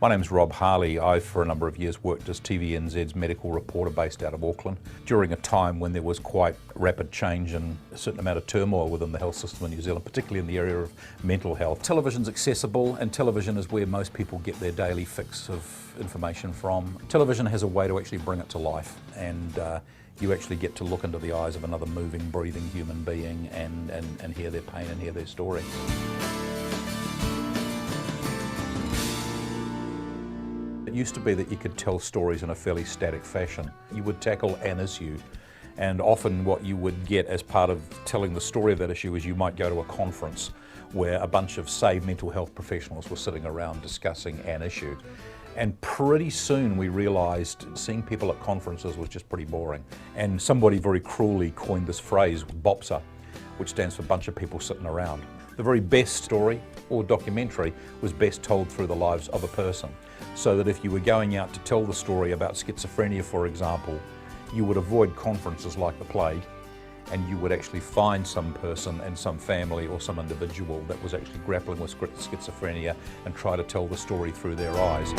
My name's Rob Harley. I've for a number of years worked as TVNZ's medical reporter based out of Auckland during a time when there was quite rapid change and a certain amount of turmoil within the health system in New Zealand, particularly in the area of mental health. Television's accessible, and television is where most people get their daily fix of information from. Television has a way to actually bring it to life, and you actually get to look into the eyes of another moving, breathing human being and hear their pain and hear their story. It used to be that you could tell stories in a fairly static fashion. You would tackle an issue, and often what you would get as part of telling the story of that issue is you might go to a conference where a bunch of, say, mental health professionals were sitting around discussing an issue. And pretty soon we realised seeing people at conferences was just pretty boring. And somebody very cruelly coined this phrase, BOPSA, which stands for bunch of people sitting around. The very best story or documentary was best told through the lives of a person. So that if you were going out to tell the story about schizophrenia, for example, you would avoid conferences like the plague, and you would actually find some person and some family or some individual that was actually grappling with schizophrenia and try to tell the story through their eyes.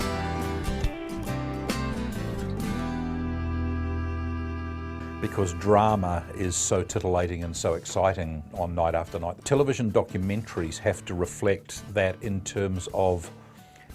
Because drama is so titillating and so exciting on night after night. Television documentaries have to reflect that in terms of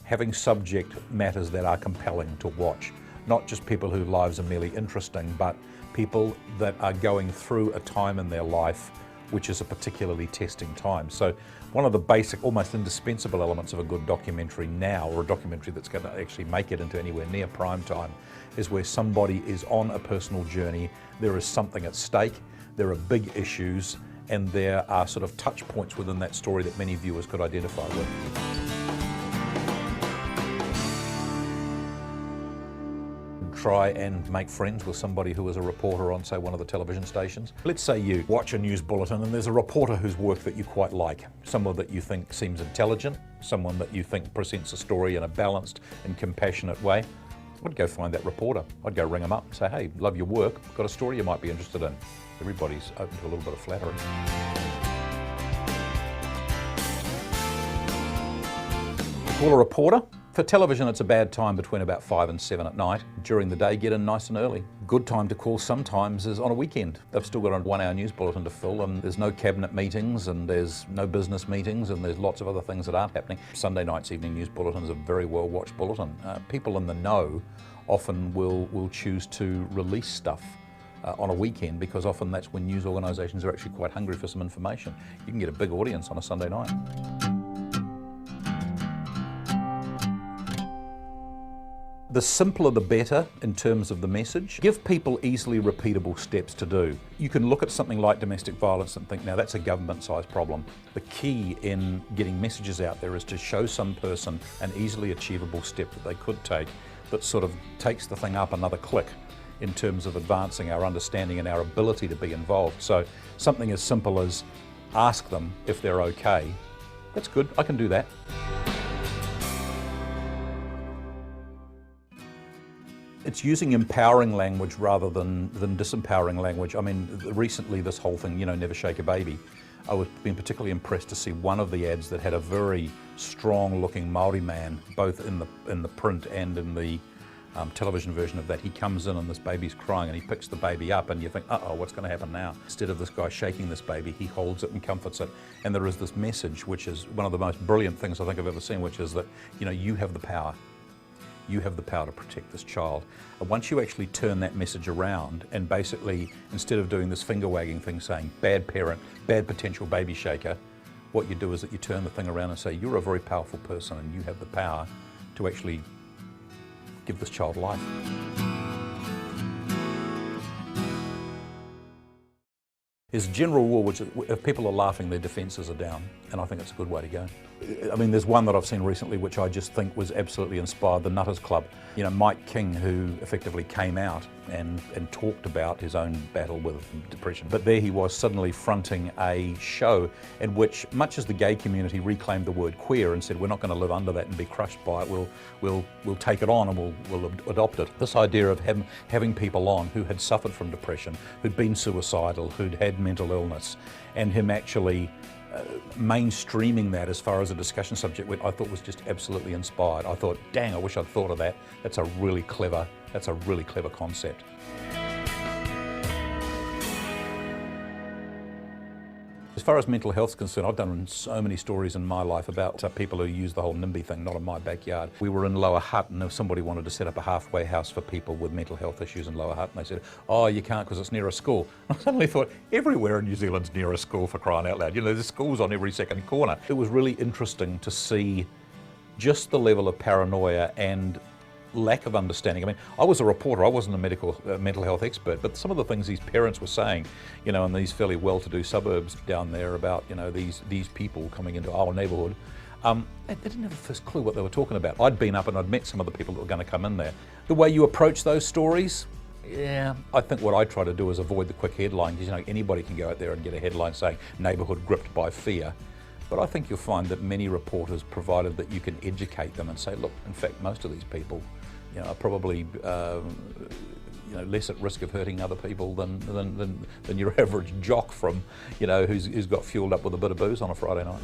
having subject matters that are compelling to watch. Not just people whose lives are merely interesting, but people that are going through a time in their life which is a particularly testing time. So one of the basic, almost indispensable elements of a good documentary now, or a documentary that's going to actually make it into anywhere near prime time, is where somebody is on a personal journey, there is something at stake, there are big issues, and there are sort of touch points within that story that many viewers could identify with. Try and make friends with somebody who is a reporter on, say, one of the television stations. Let's say you watch a news bulletin and there's a reporter whose work that you quite like, someone that you think seems intelligent, someone that you think presents a story in a balanced and compassionate way. I'd go find that reporter. I'd go ring him up and say, hey, love your work, got a story you might be interested in. Everybody's open to a little bit of flattery. Call a reporter. For television, it's a bad time between about 5 and 7 at night. During the day, get in nice and early. Good time to call sometimes is on a weekend. They've still got a 1-hour news bulletin to fill, and there's no cabinet meetings, and there's no business meetings, and there's lots of other things that aren't happening. Sunday night's evening news bulletin is a very well-watched bulletin. People in the know often will choose to release stuff on a weekend, because often that's when news organisations are actually quite hungry for some information. You can get a big audience on a Sunday night. The simpler the better in terms of the message. Give people easily repeatable steps to do. You can look at something like domestic violence and think, now that's a government-sized problem. The key in getting messages out there is to show some person an easily achievable step that they could take that sort of takes the thing up another click in terms of advancing our understanding and our ability to be involved. So something as simple as ask them if they're okay. That's good, I can do that. It's using empowering language rather than disempowering language. I mean, recently this whole thing, never shake a baby. I was been particularly impressed to see one of the ads that had a very strong-looking Māori man, both in the print and in the television version of that. He comes in and this baby's crying and he picks the baby up and you think, uh-oh, what's going to happen now? Instead of this guy shaking this baby, he holds it and comforts it. And there is this message, which is one of the most brilliant things I think I've ever seen, which is that, you have the power. You have the power to protect this child. And once you actually turn that message around and basically, instead of doing this finger wagging thing saying, bad parent, bad potential baby shaker, what you do is that you turn the thing around and say, you're a very powerful person and you have the power to actually give this child life. There's a general rule, which if people are laughing, their defences are down, and I think it's a good way to go. I mean, there's one that I've seen recently which I just think was absolutely inspired, the Nutters Club. Mike King, who effectively came out and talked about his own battle with depression. But there he was suddenly fronting a show in which, much as the gay community reclaimed the word queer and said, we're not going to live under that and be crushed by it, we'll take it on and we'll adopt it. This idea of having people on who had suffered from depression, who'd been suicidal, who'd had mental illness, and him actually mainstreaming that as far as a discussion subject went, I thought was just absolutely inspired. I thought, dang, I wish I'd thought of that. That's a really clever concept. As far as mental health is concerned, I've done so many stories in my life about people who use the whole NIMBY thing, not in my backyard. We were in Lower Hutt, and if somebody wanted to set up a halfway house for people with mental health issues in Lower Hutt, and they said, oh, you can't because it's near a school. And I suddenly thought, everywhere in New Zealand's near a school, for crying out loud. You know, there's schools on every second corner. It was really interesting to see just the level of paranoia and lack of understanding. I mean, I was a reporter, I wasn't a mental health expert, but some of the things these parents were saying, you know, in these fairly well-to-do suburbs down there about, you know, these people coming into our neighbourhood, they didn't have the first clue what they were talking about. I'd been up and I'd met some of the people that were going to come in there. The way you approach those stories, yeah, I think what I try to do is avoid the quick headline, because, you know, anybody can go out there and get a headline saying neighbourhood gripped by fear. But I think you'll find that many reporters, provided that you can educate them and say, look, in fact, most of these people, you know, are probably you know, less at risk of hurting other people than your average jock from, you know, who's got fueled up with a bit of booze on a Friday night.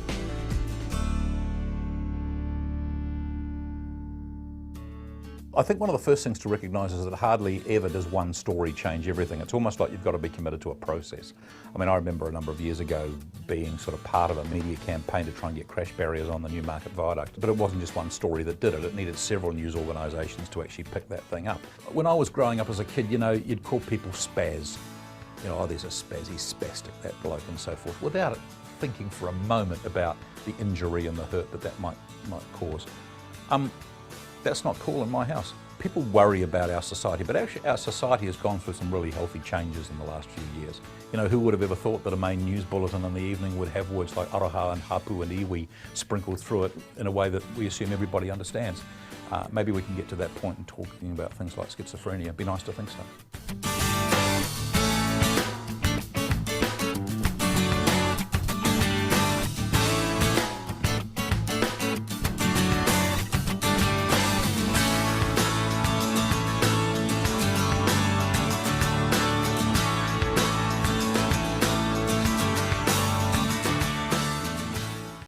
I think one of the first things to recognise is that hardly ever does one story change everything. It's almost like you've got to be committed to a process. I mean, I remember a number of years ago being sort of part of a media campaign to try and get crash barriers on the Newmarket Viaduct. But it wasn't just one story that did it. It needed several news organisations to actually pick that thing up. When I was growing up as a kid, you know, you'd call people spaz. You know, oh, there's a spaz, he's spastic, that bloke, and so forth, without thinking for a moment about the injury and the hurt that might cause. That's not cool in my house. People worry about our society, but actually our society has gone through some really healthy changes in the last few years. You know, who would have ever thought that a main news bulletin in the evening would have words like aroha and hapu and iwi sprinkled through it in a way that we assume everybody understands. Maybe we can get to that point in talking about things like schizophrenia. It'd be nice to think so.